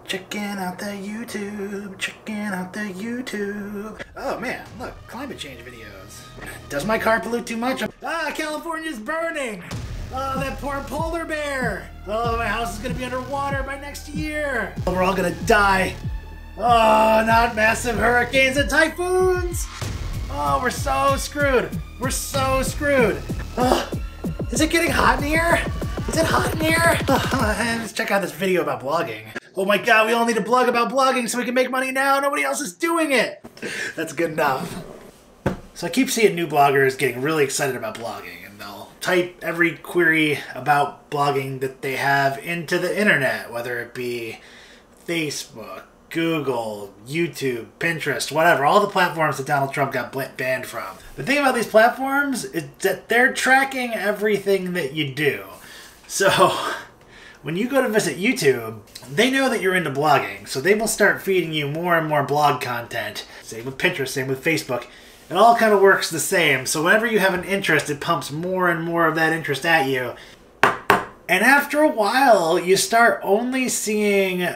Checking out the YouTube, checking out the YouTube. Oh man, look, climate change videos. Does my car pollute too much? Ah, California's burning! Oh, that poor polar bear! Oh, my house is gonna be underwater by next year! Oh, we're all gonna die! Oh, not massive hurricanes and typhoons! Oh, we're so screwed! We're so screwed! Oh, is it getting hot in here? Is it hot in here? Let's check out this video about blogging. Oh my god, we all need to blog about blogging so we can make money now. Nobody else is doing it. That's good enough. So I keep seeing new bloggers getting really excited about blogging, and they'll type every query about blogging that they have into the internet, whether it be Facebook, Google, YouTube, Pinterest, whatever, all the platforms that Donald Trump got banned from. The thing about these platforms is that they're tracking everything that you do. So when you go to visit YouTube, they know that you're into blogging, so they will start feeding you more and more blog content. Same with Pinterest, same with Facebook. It all kind of works the same, so whenever you have an interest, it pumps more and more of that interest at you. And after a while, you start only seeing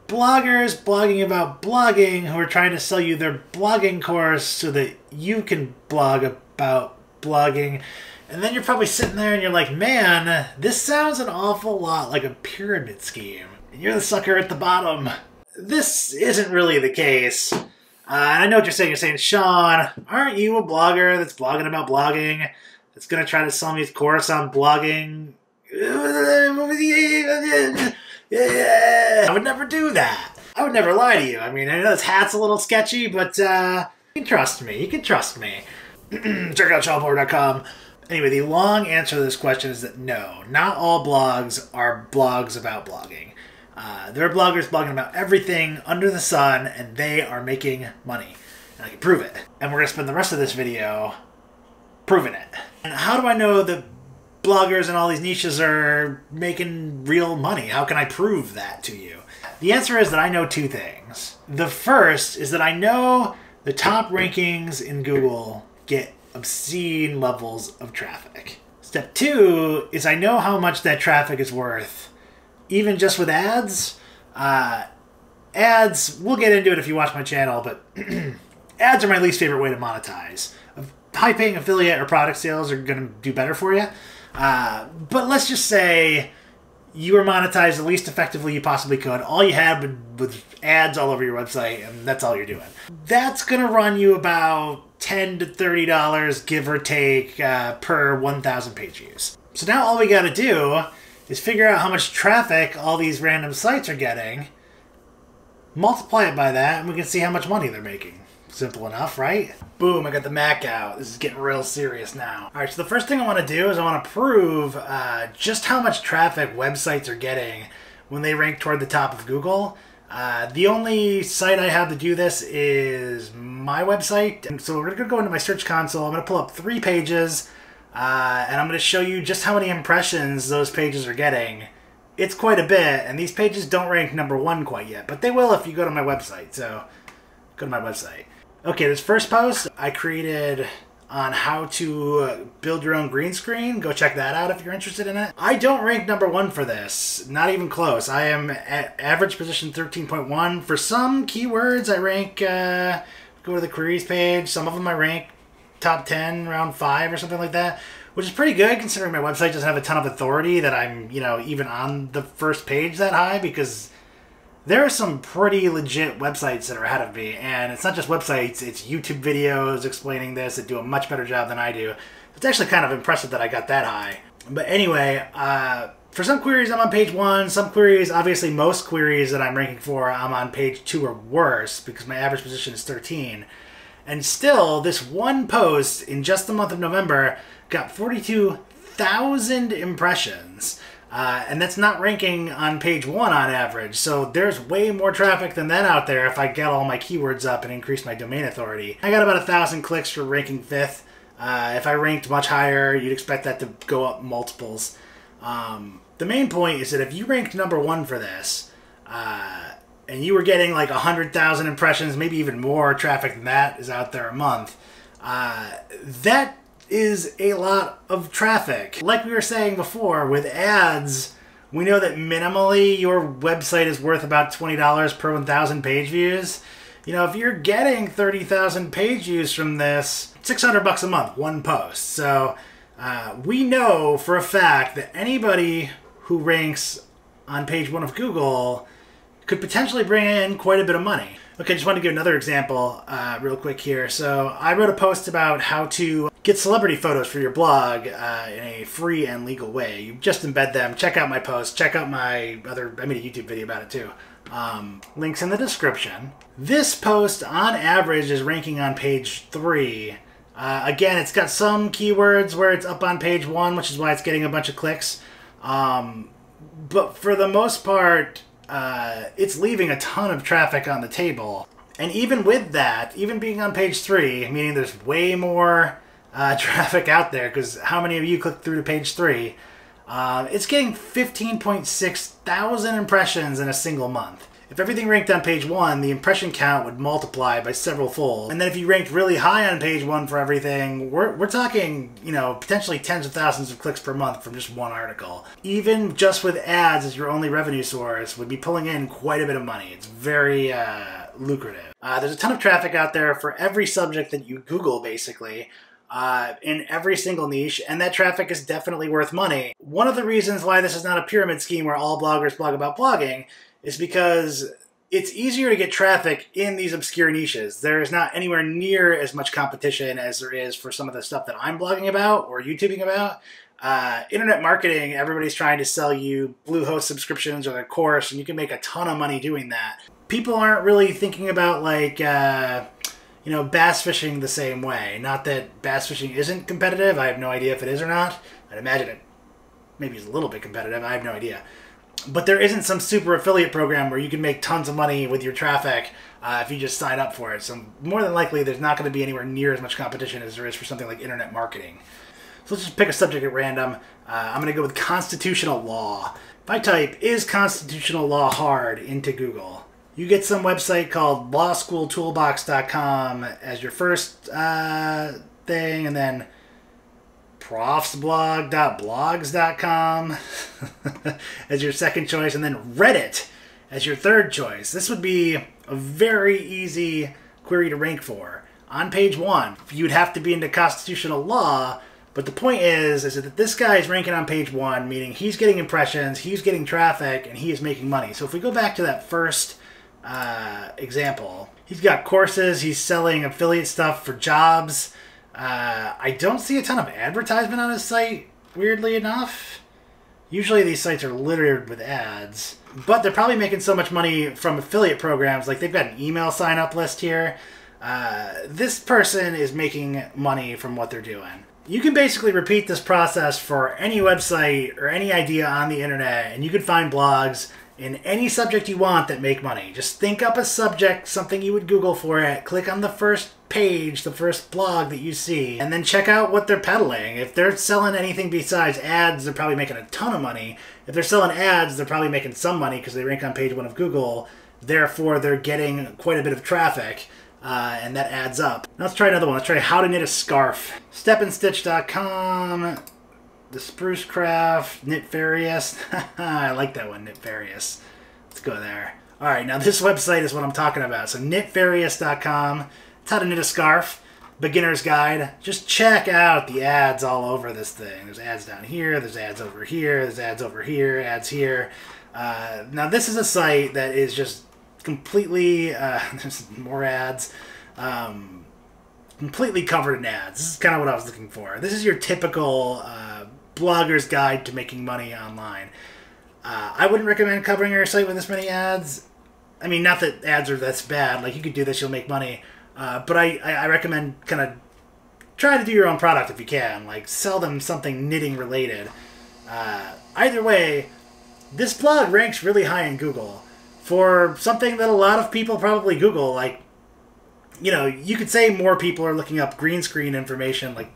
bloggers blogging about blogging who are trying to sell you their blogging course so that you can blog about blogging. And then you're probably sitting there and you're like, man, this sounds an awful lot like a pyramid scheme. And you're the sucker at the bottom. This isn't really the case. I know what you're saying. You're saying, Sean, aren't you a blogger that's blogging about blogging? That's going to try to sell me his course on blogging? I would never do that. I would never lie to you. I mean, I know this hat's a little sketchy, but you can trust me. You can trust me. Check out SeanPorter.com. Anyway, the long answer to this question is that no, not all blogs are blogs about blogging. There are bloggers blogging about everything under the sun, and they are making money. And I can prove it. And we're going to spend the rest of this video proving it. And how do I know that bloggers in all these niches are making real money? How can I prove that to you? The answer is that I know two things. The first is that I know the top rankings in Google get obscene levels of traffic. Step two is I know how much that traffic is worth, even just with ads. Ads, we'll get into it if you watch my channel, but ads are my least favorite way to monetize. High-paying affiliate or product sales are going to do better for you. But let's just say you were monetized the least effectively you possibly could. All you had was ads all over your website, and that's all you're doing. That's going to run you about $10 to $30, give or take, per 1,000 page views. So now all we got to do is figure out how much traffic all these random sites are getting, multiply it by that, and we can see how much money they're making. Simple enough, right? Boom, I got the Mac out. This is getting real serious now. All right, so the first thing I want to do is I want to prove just how much traffic websites are getting when they rank toward the top of Google. The only site I have to do this is my website. And so we're going to go into my search console. I'm going to pull up 3 pages, and I'm going to show you just how many impressions those pages are getting. It's quite a bit, and these pages don't rank #1 quite yet, but they will if you go to my website. So go to my website. Okay, this first post I created on how to build your own green screen. Go check that out if you're interested in it. I don't rank #1 for this, not even close. I am at average position 13.1. For some keywords, I rank, go to the queries page. Some of them I rank top 10, round 5 or something like that, which is pretty good considering my website doesn't have a ton of authority that I'm, even on the first page that high, because there are some pretty legit websites that are ahead of me, and it's not just websites, it's YouTube videos explaining this that do a much better job than I do. It's actually kind of impressive that I got that high. But anyway, for some queries I'm on page 1, some queries, obviously most queries that I'm ranking for, I'm on page 2 or worse, because my average position is 13. And still, this one post in just the month of November got 42,000 impressions. And that's not ranking on page 1 on average, so there's way more traffic than that out there if I get all my keywords up and increase my domain authority. I got about 1,000 clicks for ranking 5th. If I ranked much higher, you'd expect that to go up multiples. The main point is that if you ranked #1 for this, and you were getting like 100,000 impressions, maybe even more traffic than that is out there a month, that is a lot of traffic. Like we were saying before, with ads, We know that minimally your website is worth about $20 per 1,000 page views. You know, if you're getting 30,000 page views from this, $600 a month, one post. So we know for a fact that anybody who ranks on page 1 of Google could potentially bring in quite a bit of money. Okay, just want to give another example real quick here. So I wrote a post about how to get celebrity photos for your blog in a free and legal way. You just embed them. Check out my post. Check out my other, I made a YouTube video about it too. Links in the description. This post on average is ranking on page 3. Again, it's got some keywords where it's up on page 1, which is why it's getting a bunch of clicks. But for the most part, it's leaving a ton of traffic on the table. And even with that, even being on page 3, meaning there's way more traffic out there, because how many of you clicked through to page 3? It's getting 15.6 thousand impressions in a single month. If everything ranked on page 1, the impression count would multiply by several fold. And then if you ranked really high on page 1 for everything, we're talking, you know, potentially tens of thousands of clicks per month from just one article. Even just with ads as your only revenue source would be pulling in quite a bit of money. It's very lucrative. There's a ton of traffic out there for every subject that you Google, basically. In every single niche, and that traffic is definitely worth money. One of the reasons why this is not a pyramid scheme where all bloggers blog about blogging is because it's easier to get traffic in these obscure niches. There is not anywhere near as much competition as there is for some of the stuff that I'm blogging about or YouTubing about. Internet marketing, everybody's trying to sell you Bluehost subscriptions or their course, and you can make a ton of money doing that. People aren't really thinking about, like, you know, bass fishing the same way. Not that bass fishing isn't competitive. I have no idea if it is or not. I'd imagine it maybe is a little bit competitive. I have no idea. But there isn't some super affiliate program where you can make tons of money with your traffic if you just sign up for it. So more than likely, there's not going to be anywhere near as much competition as there is for something like internet marketing. So let's just pick a subject at random. I'm going to go with constitutional law. If I type, is constitutional law hard into Google, you get some website called lawschooltoolbox.com as your first thing, and then profsblog.blogs.com as your second choice, and then Reddit as your third choice. This would be a very easy query to rank for. On page 1, you'd have to be into constitutional law, but the point is that this guy is ranking on page 1, meaning he's getting impressions, he's getting traffic, and he is making money. So if we go back to that first example, he's got courses, he's selling affiliate stuff for jobs. I don't see a ton of advertisement on his site, weirdly enough. Usually these sites are littered with ads, but they're probably making so much money from affiliate programs, like they've got an email sign-up list here. This person is making money from what they're doing. You can basically repeat this process for any website or any idea on the internet, and you can find blogs in any subject you want that make money. Just think up a subject, something you would Google for it, click on the first page, the first blog that you see, and then check out what they're peddling. If they're selling anything besides ads, they're probably making a ton of money. If they're selling ads, they're probably making some money because they rank on page 1 of Google. Therefore, they're getting quite a bit of traffic, and that adds up. Now let's try another one. Let's try how to knit a scarf. Stepandstitch.com, The Spruce Craft, Knitfarious. I like that one, Knitfarious. Let's go there. All right, now this website is what I'm talking about. So knitfarious.com. It's how to knit a scarf. Beginner's guide. Just check out the ads all over this thing. There's ads down here. There's ads over here. There's ads over here. Ads here. Now this is a site that is just completely, there's more ads. Completely covered in ads. This is kind of what I was looking for. This is your typical blogger's guide to making money online. I wouldn't recommend covering your site with this many ads. I mean, not that ads are that's bad. Like, you could do this, you'll make money. But I recommend kind of try to do your own product if you can. Like, sell them something knitting related. Either way, this blog ranks really high in Google for something that a lot of people probably Google. Like, you know, you could say more people are looking up green screen information, like,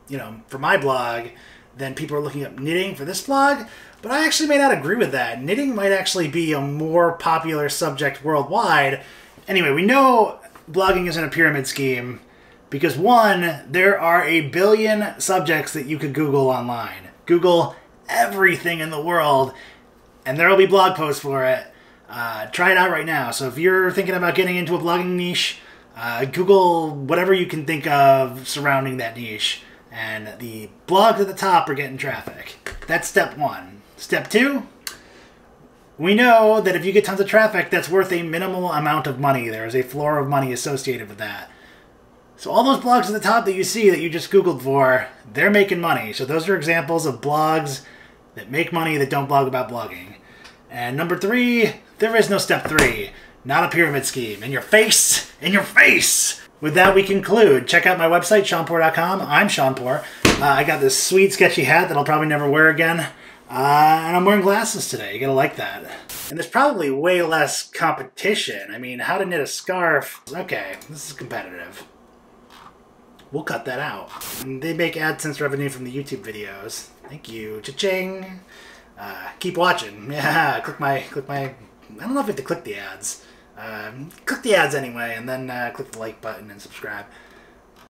you know, for my blog, than people are looking up knitting for this blog. But I actually may not agree with that. Knitting might actually be a more popular subject worldwide. Anyway, we know blogging isn't a pyramid scheme because, one, there are a billion subjects that you could Google online. Google everything in the world, and there will be blog posts for it. Try it out right now. So if you're thinking about getting into a blogging niche, Google whatever you can think of surrounding that niche, and the blogs at the top are getting traffic. That's step one. Step two, we know that if you get tons of traffic, that's worth a minimal amount of money. There is a floor of money associated with that. So all those blogs at the top that you see that you just Googled for, they're making money. So those are examples of blogs that make money that don't blog about blogging. And number three, there is no step three. Not a pyramid scheme. In your face! In your face! With that, we conclude. Check out my website, SeanPoor.com. I'm Sean Poor. I got this sweet, sketchy hat that I'll probably never wear again. And I'm wearing glasses today. You gotta like that. And there's probably way less competition. I mean, how to knit a scarf. Okay, this is competitive. We'll cut that out. And they make AdSense revenue from the YouTube videos. Thank you. Cha-ching. Keep watching. Yeah, click my... I don't know if you have to click the ads. Click the ads anyway, and then click the like button and subscribe.